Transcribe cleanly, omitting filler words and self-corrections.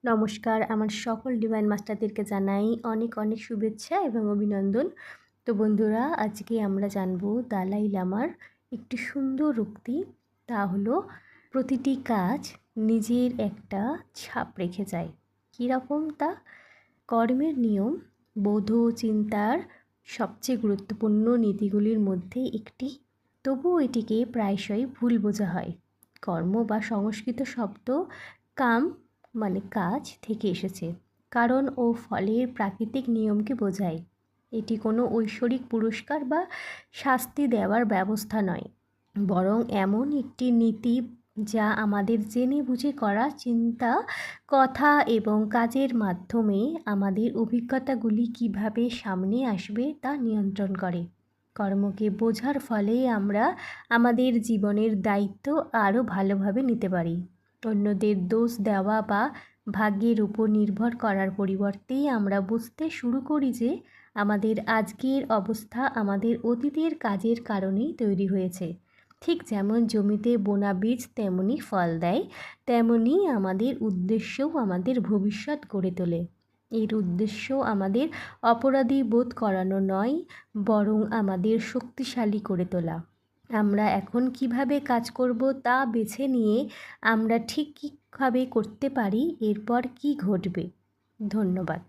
নমস্কার, আমার সকল ডিভাইন মাস্টারদেরকে জানাই অনেক অনেক শুভেচ্ছা এবং অভিনন্দন। তো বন্ধুরা, আজকে আমরা জানব দালাই লামার একটি সুন্দর উক্তি। তা হলো, প্রতিটি কাজ নিজের একটা ছাপ রেখে যায়। কীরকম তা? কর্মের নিয়ম বোধ চিন্তার সবচেয়ে গুরুত্বপূর্ণ নীতিগুলির মধ্যে একটি। তবুও এটিকে প্রায়শই ভুল বোঝা হয়। কর্ম বা সংস্কৃত শব্দ কাম মানে কাজ থেকে এসেছে, কারণ ও ফলের প্রাকৃতিক নিয়মকে বোঝায়। এটি কোনো ঐশ্বরিক পুরস্কার বা শাস্তি দেওয়ার ব্যবস্থা নয়, বরং এমন একটি নীতি যা আমাদের জেনে বুঝে করা চিন্তা, কথা এবং কাজের মাধ্যমে আমাদের অভিজ্ঞতাগুলি কিভাবে সামনে আসবে তা নিয়ন্ত্রণ করে। কর্মকে বোঝার ফলে আমরা আমাদের জীবনের দায়িত্ব আরও ভালোভাবে নিতে পারি। অন্যদের দোষ দেওয়া বা ভাগ্যের উপর নির্ভর করার পরিবর্তেই আমরা বুঝতে শুরু করি যে আমাদের আজকের অবস্থা আমাদের অতীতের কাজের কারণেই তৈরি হয়েছে। ঠিক যেমন জমিতে বোনা বীজ তেমনি ফল দেয়, তেমনি আমাদের উদ্দেশ্যও আমাদের ভবিষ্যৎ গড়ে তোলে। এর উদ্দেশ্য আমাদের অপরাধী বোধ করানো নয়, বরং আমাদের শক্তিশালী করে তোলা। আমরা এখন কিভাবে কাজ করব তা বেছে নিয়ে আমরা ঠিক কীভাবে করতে পারি, এরপর কি ঘটবে। ধন্যবাদ।